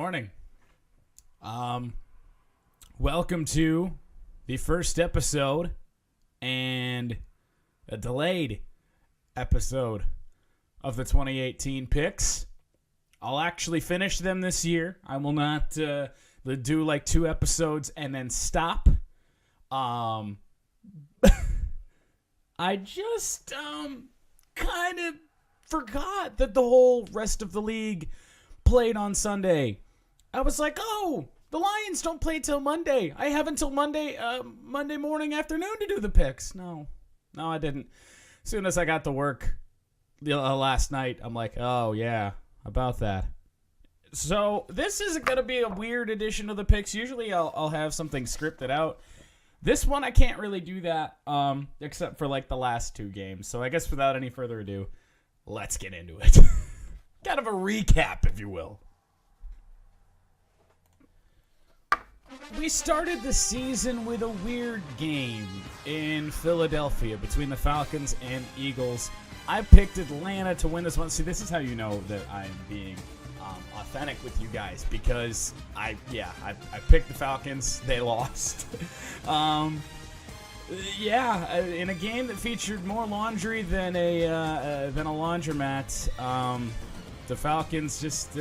morning. Welcome to the first episode and a delayed episode of the 2018 picks. I'll actually finish them this year. I will not do like 2 episodes and then stop. I just kind of forgot that the whole rest of the league played on Sunday. I was like, oh, the Lions don't play till Monday. I have until Monday morning afternoon to do the picks. No, I didn't. As soon as I got to work last night, I'm like, oh, yeah, about that. So this is going to be a weird edition of the picks. Usually I'll have something scripted out. This one, I can't really do that, except for like the last 2 games. So I guess without any further ado, let's get into it. Kind of a recap, if you will. We started the season with a weird game in Philadelphia between the Falcons and Eagles. I picked Atlanta to win this one. See, this is how you know that I'm being authentic with you guys, because I picked the Falcons. They lost. In a game that featured more laundry than a laundromat, the Falcons just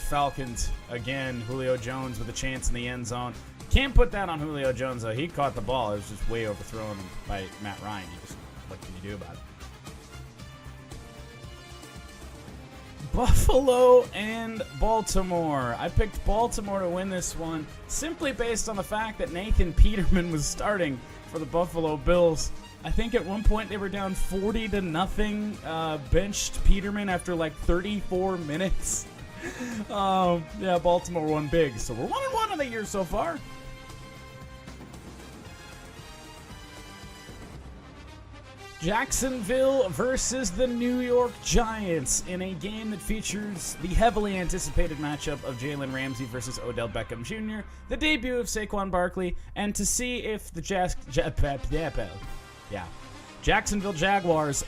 Falcons again. Julio Jones with a chance in the end zone. Can't put that on Julio Jones though. He caught the ball. It was just way overthrown by Matt Ryan. What can you do about it? Buffalo and Baltimore. I picked Baltimore to win this one simply based on the fact that Nathan Peterman was starting for the Buffalo Bills. I think at one point they were down 40-0, benched Peterman after like 34 minutes. Baltimore won big. So we're 1-1 on the year so far. Jacksonville versus the New York Giants in a game that features the heavily anticipated matchup of Jalen Ramsey versus Odell Beckham Jr., the debut of Saquon Barkley, and to see if the Jacksonville Jaguars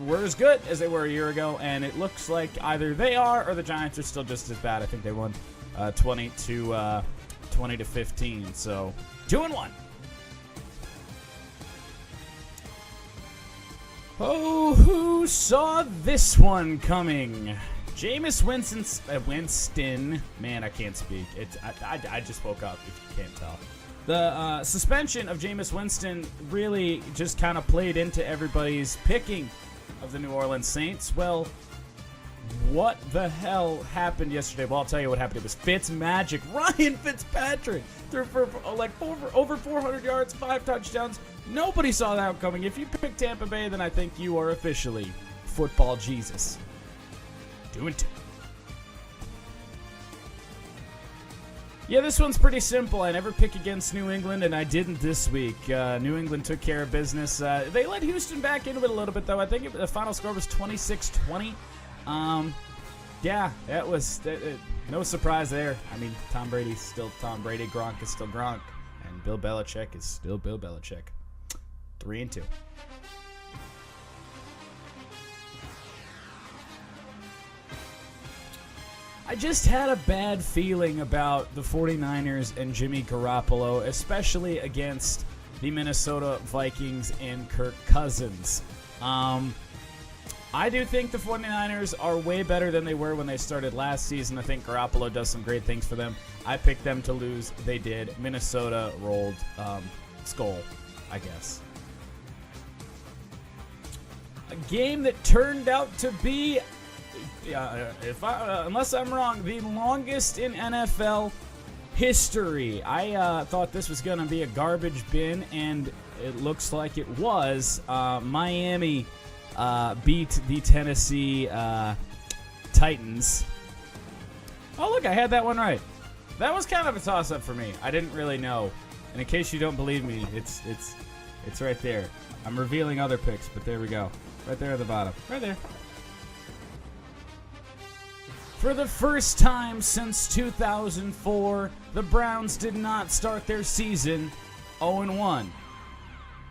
were as good as they were a year ago, and it looks like either they are or the Giants are still just as bad. I think they won 20-15, so 2-1. Oh, who saw this one coming? Jameis Winston. Man, I can't speak. I just woke up, if you can't tell. The suspension of Jameis Winston really just kind of played into everybody's picking of the New Orleans Saints. Well, what the hell happened yesterday? Well, I'll tell you what happened. It was Fitzmagic. Ryan Fitzpatrick threw for over 400 yards, 5 touchdowns. Nobody saw that coming. If you pick Tampa Bay, then I think you are officially football Jesus. Doing it. Yeah, this one's pretty simple. I never pick against New England, and I didn't this week. New England took care of business. They let Houston back into it a little bit, though. I think the final score was 26-20. That was no surprise there. I mean, Tom Brady's still Tom Brady. Gronk is still Gronk. And Bill Belichick is still Bill Belichick. 3-2. I just had a bad feeling about the 49ers and Jimmy Garoppolo, especially against the Minnesota Vikings and Kirk Cousins. I do think the 49ers are way better than they were when they started last season. I think Garoppolo does some great things for them. I picked them to lose. They did. Minnesota rolled skull, I guess. A game that turned out to be, unless I'm wrong, the longest in NFL history. I thought this was going to be a garbage bin, and it looks like it was. Miami beat the Tennessee Titans. Oh, look, I had that one right. That was kind of a toss-up for me. I didn't really know. And in case you don't believe me, it's right there. I'm revealing other picks, but there we go. Right there at the bottom. Right there. For the first time since 2004, the Browns did not start their season 0-1.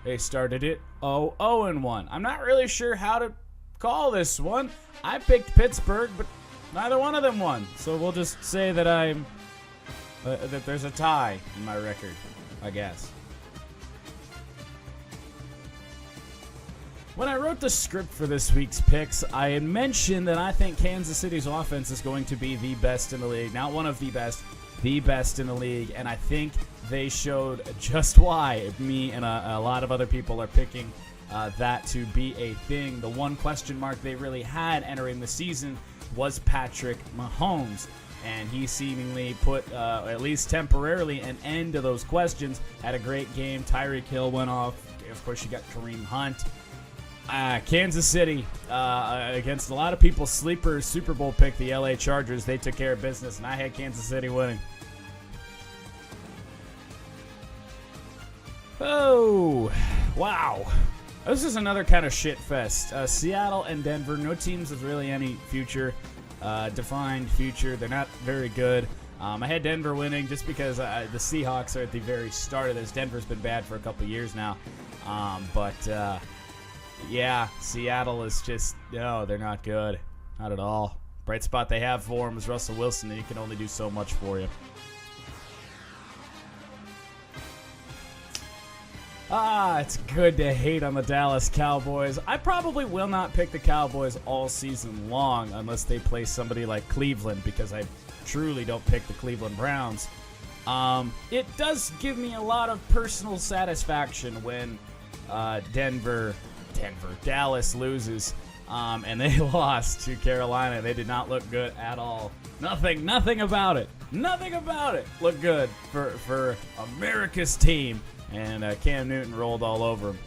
They started it 0-1. I'm not really sure how to call this one. I picked Pittsburgh, but Neither one of them won. So we'll just say that that there's a tie in my record, I guess. When I wrote the script for this week's picks, I had mentioned that I think Kansas City's offense is going to be the best in the league. Not one of the best in the league. And I think they showed just why. Me and a lot of other people are picking that to be a thing. The one question mark they really had entering the season was Patrick Mahomes. And he seemingly put, at least temporarily, an end to those questions. Had a great game. Tyreek Hill went off. Of course, you got Kareem Hunt. Kansas City, against a lot of people's sleeper Super Bowl pick, the LA Chargers, they took care of business, and I had Kansas City winning. Oh, wow. This is another kind of shit fest. Seattle and Denver, no teams with really any future, defined future. They're not very good. I had Denver winning just because the Seahawks are at the very start of this. Denver's been bad for a couple years now. Yeah, Seattle is just, no, they're not good. Not at all. Bright spot they have for him is Russell Wilson, and he can only do so much for you. It's good to hate on the Dallas Cowboys. I probably will not pick the Cowboys all season long unless they play somebody like Cleveland, because I truly don't pick the Cleveland Browns. It does give me a lot of personal satisfaction when Dallas loses, and they lost to Carolina. They did not look good at all. Nothing about it looked good for America's team, and Cam Newton rolled all over him.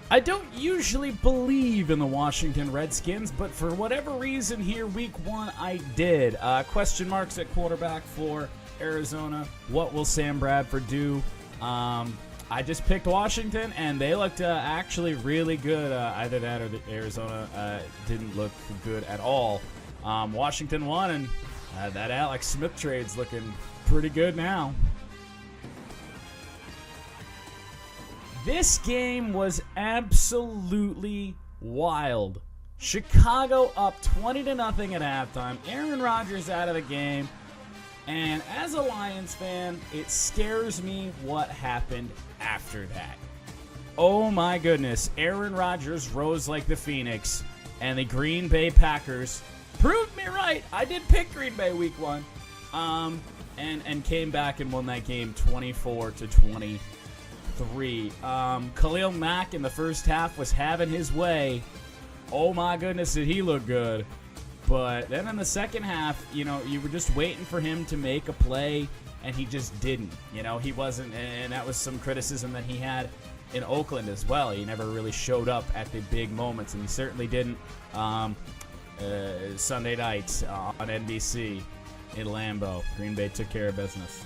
I don't usually believe in the Washington Redskins, but for whatever reason here, week 1, I did. Question marks at quarterback for Arizona. What will Sam Bradford do? I just picked Washington, and they looked actually really good. Either that or Arizona didn't look good at all. Washington won, and that Alex Smith trade's looking pretty good now. This game was absolutely wild. Chicago up 20-0 at halftime. Aaron Rodgers out of the game. And as a Lions fan, it scares me what happened after that. Oh my goodness. Aaron Rodgers rose like the Phoenix, and the Green Bay Packers proved me right. I did pick Green Bay week 1. And came back and won that game 24-23. Khalil Mack in the first half was having his way. Oh my goodness, did he look good. But then in the second half, you were just waiting for him to make a play, and he just didn't. He wasn't, and that was some criticism that he had in Oakland as well. He never really showed up at the big moments, and he certainly didn't Sunday night on NBC in Lambeau. Green Bay took care of business.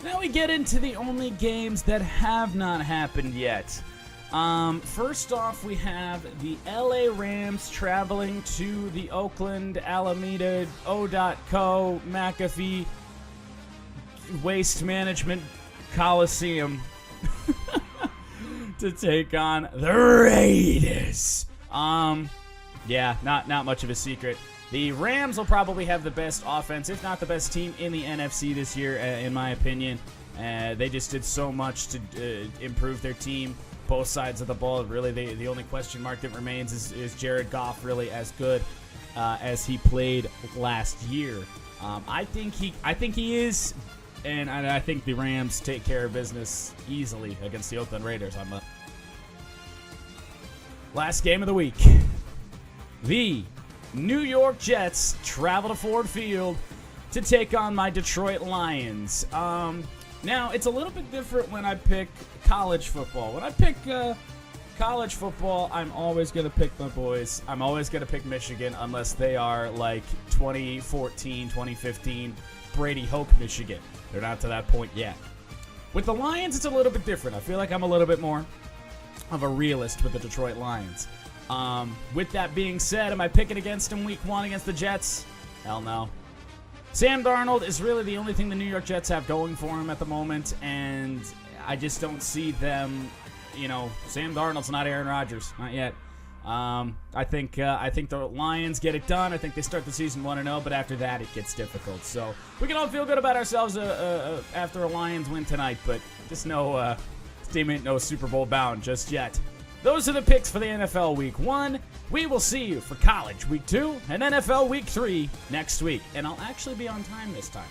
Now we get into the only games that have not happened yet. First off, we have the LA Rams traveling to the Oakland Alameda O.co McAfee Waste Management Coliseum to take on the Raiders. Yeah, not much of a secret. The Rams will probably have the best offense, if not the best team in the NFC this year, in my opinion. They just did so much to improve their team, both sides of the ball. Really, the only question mark that remains is Jared Goff really as good as he played last year? I think he is, and I think the Rams take care of business easily against the Oakland Raiders on the last game of the week. The New York Jets travel to Ford Field to take on my Detroit Lions. Now, it's a little bit different when I pick college football. When I pick college football, I'm always going to pick my boys. I'm always going to pick Michigan unless they are like 2014, 2015 Brady Hoke Michigan. They're not to that point yet. With the Lions, it's a little bit different. I feel like I'm a little bit more of a realist with the Detroit Lions. With that being said, am I picking against them week 1 against the Jets? Hell no. Sam Darnold is really the only thing the New York Jets have going for him at the moment, and I just don't see them. Sam Darnold's not Aaron Rodgers, not yet. I think the Lions get it done. I think they start the season 1-0, but after that it gets difficult. So we can all feel good about ourselves after a Lions win tonight, but just know this team ain't no Super Bowl bound just yet. Those are the picks for the NFL Week 1. We will see you for College Week 2 and NFL Week 3 next week, and I'll actually be on time this time.